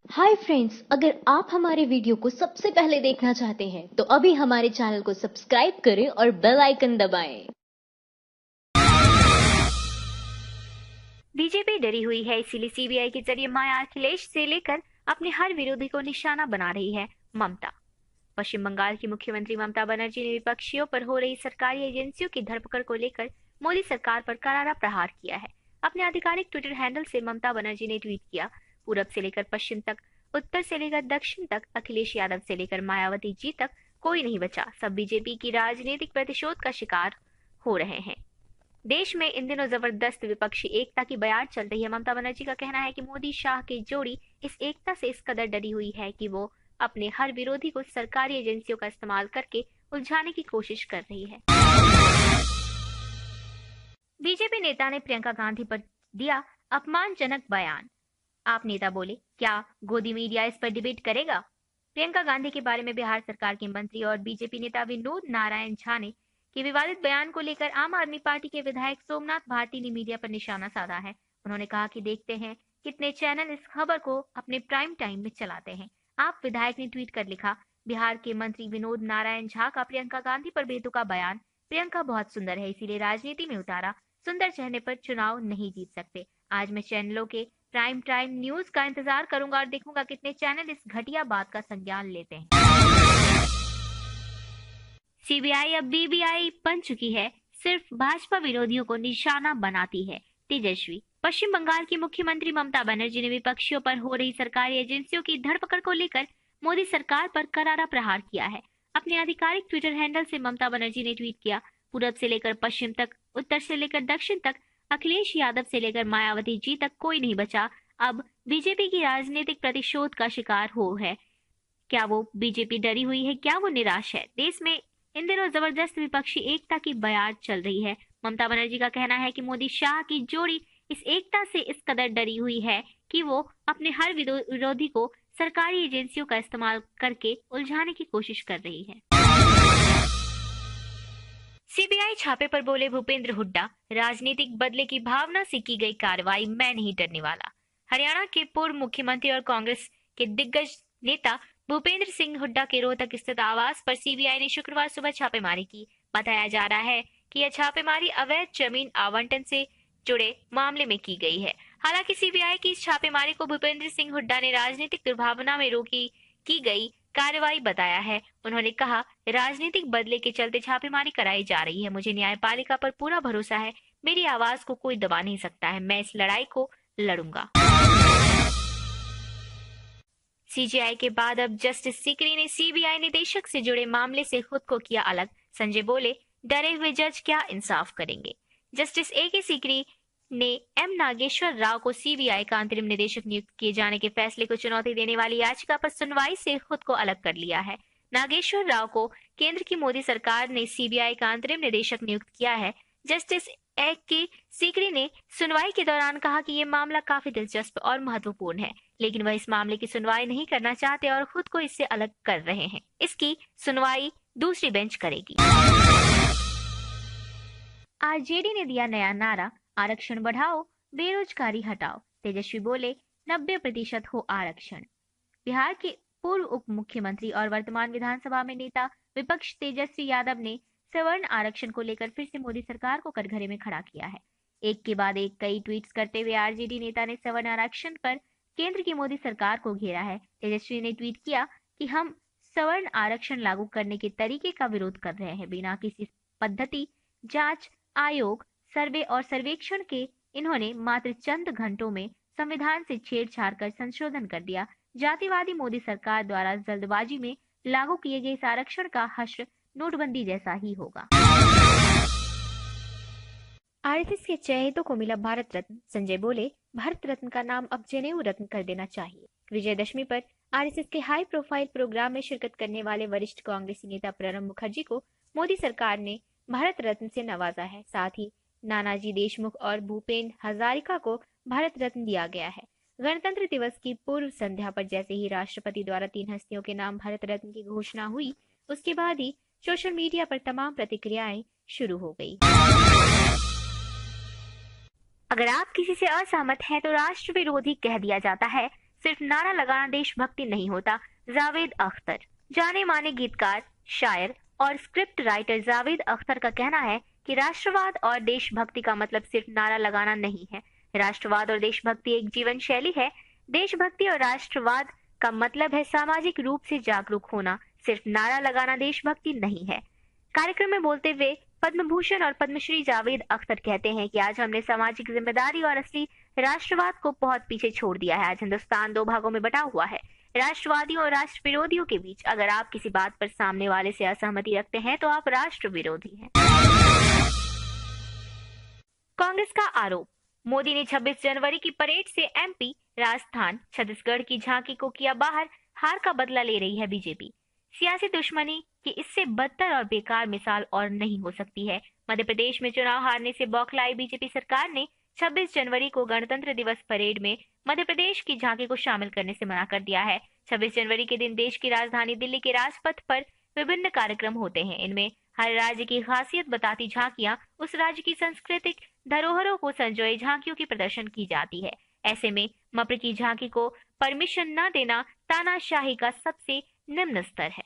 Hi friends, अगर आप हमारे वीडियो को सबसे पहले देखना चाहते हैं तो अभी हमारे चैनल को सब्सक्राइब करें और बेल आइकन दबाएं। बीजेपी डरी हुई है, इसीलिए सीबीआई के जरिए माया अखिलेश से लेकर अपने हर विरोधी को निशाना बना रही है ममता। पश्चिम बंगाल की मुख्यमंत्री ममता बनर्जी ने विपक्षियों पर हो रही सरकारी एजेंसियों की धरपकड़ को लेकर मोदी सरकार पर करारा प्रहार किया है। अपने आधिकारिक ट्विटर हैंडल से ममता बनर्जी ने ट्वीट किया, पूरब से लेकर पश्चिम तक, उत्तर से लेकर दक्षिण तक, अखिलेश यादव से लेकर मायावती जी तक कोई नहीं बचा। सब बीजेपी की राजनीतिक प्रतिशोध का शिकार हो रहे हैं। देश में इन दिनों जबरदस्त विपक्षी एकता की बयार चल रही है। ममता बनर्जी का कहना है कि मोदी शाह की जोड़ी इस एकता से इस कदर डरी हुई है कि वो अपने हर विरोधी को सरकारी एजेंसियों का इस्तेमाल करके उलझाने की कोशिश कर रही है। बीजेपी नेता ने प्रियंका गांधी पर दिया अपमानजनक बयान। आप नेता बोले, क्या गोदी मीडिया इस पर डिबेट करेगा? प्रियंका गांधी के बारे में बिहार सरकार के मंत्री और बीजेपी नेता विनोद नारायण झा ने के विवादित बयान को लेकर आम आदमी पार्टी के विधायक सोमनाथ भारती ने मीडिया पर निशाना साधा है। उन्होंने कहा कि देखते हैं कितने चैनल इस खबर को अपने प्राइम टाइम में चलाते हैं। आप विधायक ने ट्वीट कर लिखा, बिहार के मंत्री विनोद नारायण झा का प्रियंका गांधी पर बेतुका बयान। प्रियंका बहुत सुंदर है, इसीलिए राजनीति में उतारा। सुंदर चेहरे पर चुनाव नहीं जीत सकते। आज मैं चैनलों के प्राइम टाइम न्यूज का इंतजार करूंगा और देखूंगा कितने चैनल इस घटिया बात का संज्ञान लेते हैं। सीबीआई अब बीबीआई बन चुकी है, सिर्फ भाजपा विरोधियों को निशाना बनाती है। तेजस्वी। पश्चिम बंगाल की मुख्यमंत्री ममता बनर्जी ने विपक्षियों पर हो रही सरकारी एजेंसियों की धरपकड़ को लेकर मोदी सरकार पर करारा प्रहार किया है। अपने आधिकारिक ट्विटर हैंडल से ममता बनर्जी ने ट्वीट किया, पूरब से लेकर पश्चिम तक, उत्तर से लेकर दक्षिण तक, अखिलेश यादव से लेकर मायावती जी तक कोई नहीं बचा। अब बीजेपी की राजनीतिक प्रतिशोध का शिकार हो है। क्या वो बीजेपी डरी हुई है? क्या वो निराश है? देश में इन दिनों जबरदस्त विपक्षी एकता की बयार चल रही है। ममता बनर्जी का कहना है कि मोदी शाह की जोड़ी इस एकता से इस कदर डरी हुई है कि वो अपने हर विरोधी को सरकारी एजेंसियों का इस्तेमाल करके उलझाने की कोशिश कर रही है। सीबीआई छापे पर बोले भूपेंद्र हुड्डा, राजनीतिक बदले की भावना से की गई कार्रवाई, मैं नहीं डरने वाला। हरियाणा के पूर्व मुख्यमंत्री और कांग्रेस के दिग्गज नेता भूपेंद्र सिंह हुड्डा के रोहतक स्थित आवास पर सीबीआई ने शुक्रवार सुबह छापेमारी की। बताया जा रहा है कि यह छापेमारी अवैध जमीन आवंटन से जुड़े मामले में की गई है। हालांकि सीबीआई की इस छापेमारी को भूपेंद्र सिंह हुड्डा ने राजनीतिक दुर्भावना में रोकी की गई कार्रवाई बताया है। उन्होंने कहा, राजनीतिक बदले के चलते छापेमारी कराई जा रही है। मुझे न्यायपालिका पर पूरा भरोसा है। मेरी आवाज को कोई दबा नहीं सकता है। मैं इस लड़ाई को लड़ूंगा। सीजीआई के बाद अब जस्टिस सीकरी ने सीबीआई निदेशक से जुड़े मामले से खुद को किया अलग। संजय बोले, डरे हुए जज क्या इंसाफ करेंगे? जस्टिस ए के सीकरी ने एम नागेश्वर राव को सीबीआई का अंतरिम निदेशक नियुक्त किए जाने के फैसले को चुनौती देने वाली याचिका पर सुनवाई से खुद को अलग कर लिया है। नागेश्वर राव को केंद्र की मोदी सरकार ने सीबीआई का अंतरिम निदेशक नियुक्त किया है। जस्टिस ए के सीकरी ने सुनवाई के दौरान कहा कि ये मामला काफी दिलचस्प और महत्वपूर्ण है, लेकिन वह इस मामले की सुनवाई नहीं करना चाहते और खुद को इससे अलग कर रहे हैं। इसकी सुनवाई दूसरी बेंच करेगी। आरजेडी ने दिया नया नारा, आरक्षण बढ़ाओ, बेरोजगारी हटाओ। तेजस्वी बोले, 90% हो आरक्षण। बिहार के पूर्व उप मुख्यमंत्री और वर्तमान विधानसभा में नेता विपक्ष तेजस्वी यादव ने सवर्ण आरक्षण को लेकर फिर से मोदी सरकार को कटघरे में खड़ा किया है। एक के बाद एक कई ट्वीट्स करते हुए आरजेडी नेता ने सवर्ण आरक्षण पर केंद्र की मोदी सरकार को घेरा है। तेजस्वी ने ट्वीट किया कि हम सवर्ण आरक्षण लागू करने के तरीके का विरोध कर रहे हैं। बिना किसी पद्धति, जांच, आयोग, सर्वे और सर्वेक्षण के इन्होंने मात्र चंद घंटों में संविधान से छेड़छाड़ कर संशोधन कर दिया। जातिवादी मोदी सरकार द्वारा जल्दबाजी में लागू किए गए इस आरक्षण का हश्र नोटबंदी जैसा ही होगा। आरएसएस के चहेतों को मिला भारत रत्न। संजय बोले, भारत रत्न का नाम अब जनेऊ रत्न कर देना चाहिए। विजयदशमी पर आरएसएस के हाई प्रोफाइल प्रोग्राम में शिरकत करने वाले वरिष्ठ कांग्रेसी नेता प्रणब मुखर्जी को मोदी सरकार ने भारत रत्न से नवाजा है। साथ ही नानाजी देशमुख और भूपेन हजारिका को भारत रत्न दिया गया है। गणतंत्र दिवस की पूर्व संध्या पर जैसे ही राष्ट्रपति द्वारा 3 हस्तियों के नाम भारत रत्न की घोषणा हुई, उसके बाद ही सोशल मीडिया पर तमाम प्रतिक्रियाएं शुरू हो गई। अगर आप किसी से असहमत हैं तो राष्ट्र विरोधी कह दिया जाता है। सिर्फ नारा लगाना देशभक्ति नहीं होता। जावेद अख्तर। जाने माने गीतकार, शायर और स्क्रिप्ट राइटर जावेद अख्तर का कहना है कि राष्ट्रवाद और देशभक्ति का मतलब सिर्फ नारा लगाना नहीं है। राष्ट्रवाद और देशभक्ति एक जीवन शैली है। देशभक्ति और राष्ट्रवाद का मतलब है सामाजिक रूप से जागरूक होना, सिर्फ नारा लगाना देशभक्ति नहीं है। कार्यक्रम में बोलते हुए पद्म भूषण और पद्मश्री जावेद अख्तर कहते हैं कि आज हमने सामाजिक जिम्मेदारी और असली राष्ट्रवाद को बहुत पीछे छोड़ दिया है। आज हिंदुस्तान दो भागों में बटा हुआ है, राष्ट्रवादियों और राष्ट्र विरोधियों के बीच। अगर आप किसी बात पर सामने वाले से असहमति रखते हैं तो आप राष्ट्र विरोधी हैं। कांग्रेस का आरोप, मोदी ने 26 जनवरी की परेड से एमपी, राजस्थान, छत्तीसगढ़ की झांकी को किया बाहर। हार का बदला ले रही है बीजेपी। सियासी दुश्मनी की इससे बदतर और बेकार मिसाल और नहीं हो सकती है। मध्य प्रदेश में चुनाव हारने से बौखलाई बीजेपी सरकार ने 26 जनवरी को गणतंत्र दिवस परेड में मध्य प्रदेश की झांकी को शामिल करने से मना कर दिया है। 26 जनवरी के दिन देश की राजधानी दिल्ली के राजपथ पर विभिन्न कार्यक्रम होते हैं। इनमें हर राज्य की खासियत बताती झांकियां, उस राज्य की सांस्कृतिक धरोहरों को संजोए झांकियों की प्रदर्शन की जाती है। ऐसे में मप्र की झांकी को परमिशन न देना तानाशाही का सबसे निम्न स्तर है।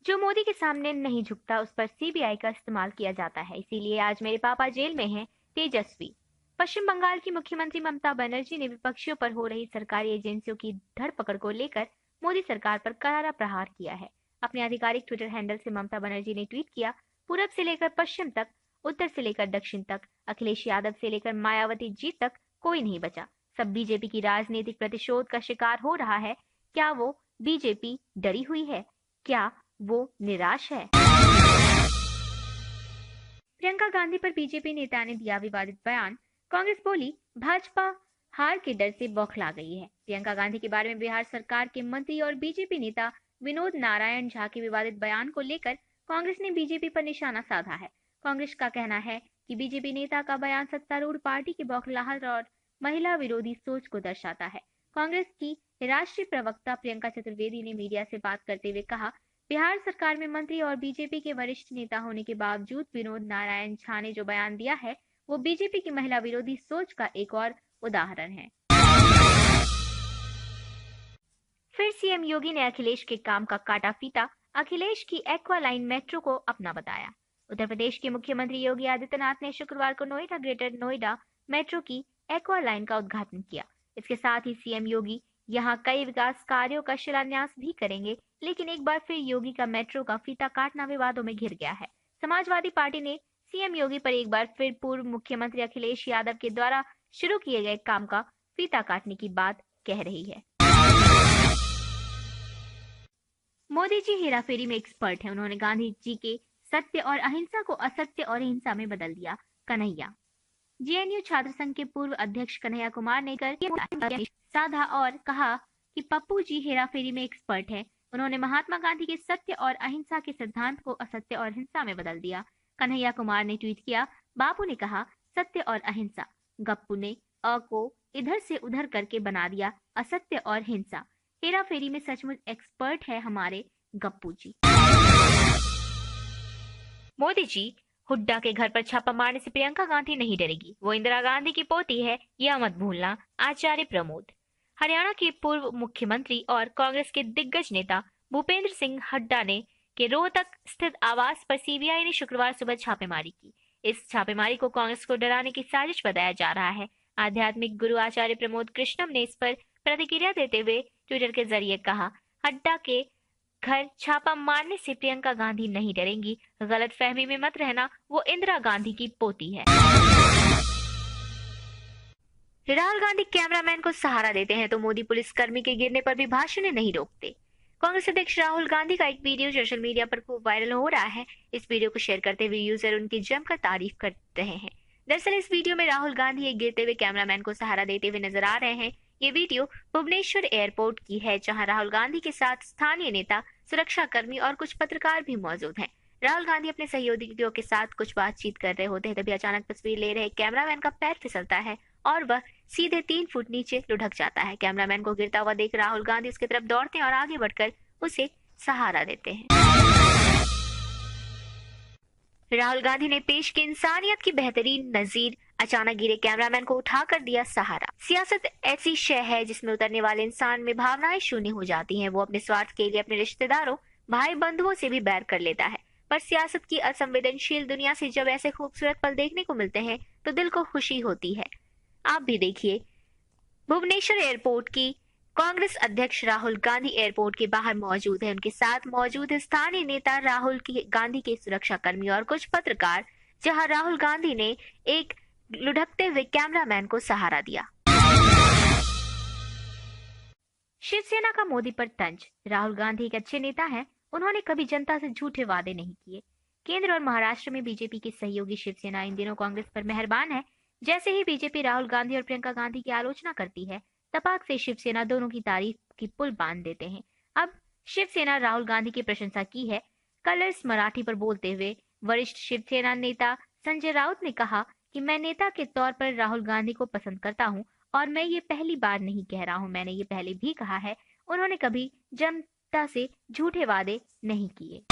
जो मोदी के सामने नहीं झुकता उस पर सीबीआई का इस्तेमाल किया जाता है, इसीलिए आज मेरे पापा जेल में हैं। तेजस्वी। पश्चिम बंगाल की मुख्यमंत्री ममता बनर्जी ने विपक्षियों पर हो रही सरकारी एजेंसियों की धरपकड़ को लेकर मोदी सरकार पर करारा प्रहार किया है। अपने आधिकारिक ट्विटर हैंडल से ममता बनर्जी ने ट्वीट किया, पूरब से लेकर पश्चिम तक, उत्तर से लेकर दक्षिण तक, अखिलेश यादव से लेकर मायावती जी तक कोई नहीं बचा। सब बीजेपी की राजनीतिक प्रतिशोध का शिकार हो रहा है। क्या वो बीजेपी डरी हुई है? क्या वो निराश है? प्रियंका गांधी पर बीजेपी नेता ने दिया विवादित बयान। कांग्रेस बोली, भाजपा हार के डर से बौखला गई है। प्रियंका गांधी के बारे में बिहार सरकार के मंत्री और बीजेपी नेता विनोद नारायण झा के विवादित बयान को लेकर कांग्रेस ने बीजेपी पर निशाना साधा है। कांग्रेस का कहना है कि बीजेपी नेता का बयान सत्तारूढ़ पार्टी की बौखलाहट और महिला विरोधी सोच को दर्शाता है। कांग्रेस की राष्ट्रीय प्रवक्ता प्रियंका चतुर्वेदी ने मीडिया से बात करते हुए कहा, बिहार सरकार में मंत्री और बीजेपी के वरिष्ठ नेता होने के बावजूद विनोद नारायण झा ने जो बयान दिया है वो बीजेपी की महिला विरोधी सोच का एक और उदाहरण है। फिर सीएम योगी ने अखिलेश के काम का काटा फीता। अखिलेश की एक्वा लाइन मेट्रो को अपना बताया। उत्तर प्रदेश के मुख्यमंत्री योगी आदित्यनाथ ने शुक्रवार को नोएडा ग्रेटर नोएडा मेट्रो की एक्वा लाइन का उद्घाटन किया। इसके साथ ही सीएम योगी यहाँ कई विकास कार्यों का शिलान्यास भी करेंगे। लेकिन एक बार फिर योगी का मेट्रो का फीता काटना विवादों में घिर गया है। समाजवादी पार्टी ने सीएम योगी पर एक बार फिर पूर्व मुख्यमंत्री अखिलेश यादव के द्वारा शुरू किए गए काम का फीता काटने की बात कह रही है। मोदी जी हेराफेरी में एक्सपर्ट हैं। उन्होंने गांधी जी के सत्य और अहिंसा को असत्य और हिंसा में बदल दिया। कन्हैया। जेएनयू छात्र संघ के पूर्व अध्यक्ष कन्हैया कुमार ने कर साधा और कहा कि पप्पू जी हेराफेरी में एक्सपर्ट हैं। उन्होंने महात्मा गांधी के सत्य और अहिंसा के सिद्धांत को असत्य और हिंसा में बदल दिया। कन्हैया कुमार ने ट्वीट किया, बापू ने कहा सत्य और अहिंसा, गप्पू ने अ को इधर से उधर करके बना दिया असत्य और हिंसा। हेराफेरी में सचमुच एक्सपर्ट है हमारे गप्पू जी। मोदी जी, हुड्डा के घर पर छापा मारने से प्रियंका गांधी नहीं डरेगी, वो इंदिरा गांधी की पोती है, यह मत भूलना। आचार्य प्रमोद। हरियाणा के पूर्व मुख्यमंत्री और कांग्रेस के दिग्गज नेता भूपेंद्र सिंह हुड्डा ने के रोहतक स्थित आवास पर सीबीआई ने शुक्रवार सुबह छापेमारी की। इस छापेमारी को कांग्रेस को डराने की साजिश बताया जा रहा है। आध्यात्मिक गुरु आचार्य प्रमोद कृष्णम ने इस पर प्रतिक्रिया देते हुए ट्विटर के जरिए कहा, हुड्डा के घर छापा मारने से प्रियंका गांधी नहीं डरेंगी, गलत फहमी में मत रहना, वो इंदिरा गांधी की पोती है। राहुल गांधी कैमरामैन को सहारा देते हैं तो मोदी पुलिसकर्मी के गिरने पर भी भाषण नहीं रोकते। कांग्रेस अध्यक्ष राहुल गांधी का एक वीडियो सोशल मीडिया पर खूब वायरल हो रहा है। इस वीडियो को शेयर करते हुए यूजर उनकी जमकर तारीफ कर रहे हैं। दरअसल इस वीडियो में राहुल गांधी एक गिरते हुए कैमरामैन को सहारा देते हुए नजर आ रहे हैं। ये वीडियो भुवनेश्वर एयरपोर्ट की है, जहां राहुल गांधी के साथ स्थानीय नेता, सुरक्षा कर्मी और कुछ पत्रकार भी मौजूद हैं। राहुल गांधी अपने सहयोगियों के साथ कुछ बातचीत कर रहे होते हैं, तभी अचानक तस्वीर ले रहे कैमरामैन का पैर फिसलता है और वह सीधे 3 फुट नीचे लुढ़क जाता है। कैमरामैन को गिरता हुआ देख राहुल गांधी उसकी तरफ दौड़ते हैं और आगे बढ़कर उसे सहारा देते हैं। राहुल गांधी ने पेश की इंसानियत की बेहतरीन नजीर अचानक गिरे कैमरामैन को उठाकर दिया सहारा। सियासत ऐसी शय है जिसमें उतरने वाले इंसान में भावनाएं शून्य हो जाती हैं। वो अपने स्वार्थ के लिए अपने रिश्तेदारों, भाई बंधुओं से भी बैर कर लेता है। पर सियासत की असंवेदनशील दुनिया से जब ऐसे खूबसूरत पल देखने को मिलते हैं तो दिल को खुशी होती है। आप भी देखिए, भुवनेश्वर एयरपोर्ट की कांग्रेस अध्यक्ष राहुल गांधी एयरपोर्ट के बाहर मौजूद है। उनके साथ मौजूद है स्थानीय नेता राहुल गांधी के सुरक्षा कर्मी और कुछ पत्रकार, जहां राहुल गांधी ने एक लुढ़कते हुए कैमरामैन को सहारा दिया। शिवसेना का मोदी पर तंज। राहुल गांधी एक अच्छे नेता हैं। उन्होंने कभी जनता से झूठे वादे नहीं किए। केंद्र और महाराष्ट्र में बीजेपी की सहयोगी शिवसेना इन दिनों कांग्रेस पर मेहरबान है। जैसे ही बीजेपी राहुल गांधी और प्रियंका गांधी की आलोचना करती है, तपाक से शिवसेना दोनों की तारीफ की पुल बांध देते हैं। अब शिवसेना राहुल गांधी की प्रशंसा की है। कलर्स मराठी पर बोलते हुए वरिष्ठ शिवसेना नेता संजय राउत ने कहा कि मैं नेता के तौर पर राहुल गांधी को पसंद करता हूं और मैं ये पहली बार नहीं कह रहा हूं, मैंने ये पहले भी कहा है। उन्होंने कभी जनता से झूठे वादे नहीं किए।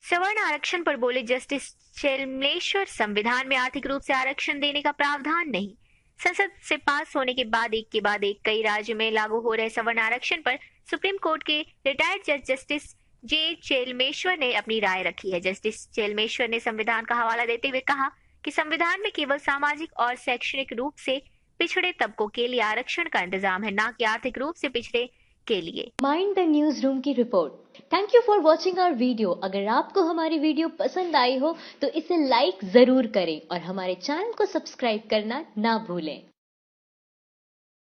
सवर्ण आरक्षण पर बोले जस्टिस चेलमलेश्वर, संविधान में आर्थिक रूप से आरक्षण देने का प्रावधान नहीं। संसद से पास होने के बाद एक के बाद एक कई राज्यों में लागू हो रहे सवर्ण आरक्षण पर सुप्रीम कोर्ट के रिटायर्ड जज जस्टिस जे चेलमेश्वर ने अपनी राय रखी है। जस्टिस चेलमेश्वर ने संविधान का हवाला देते हुए कहा कि संविधान में केवल सामाजिक और शैक्षणिक रूप से पिछड़े तबकों के लिए आरक्षण का इंतजाम है, न कि आर्थिक रूप से पिछड़े के लिए। माइंड द न्यूज रूम की रिपोर्ट। Thank you for watching our video. अगर आपको हमारी वीडियो पसंद आई हो तो इसे लाइक जरूर करें और हमारे चैनल को सब्सक्राइब करना ना भूलें।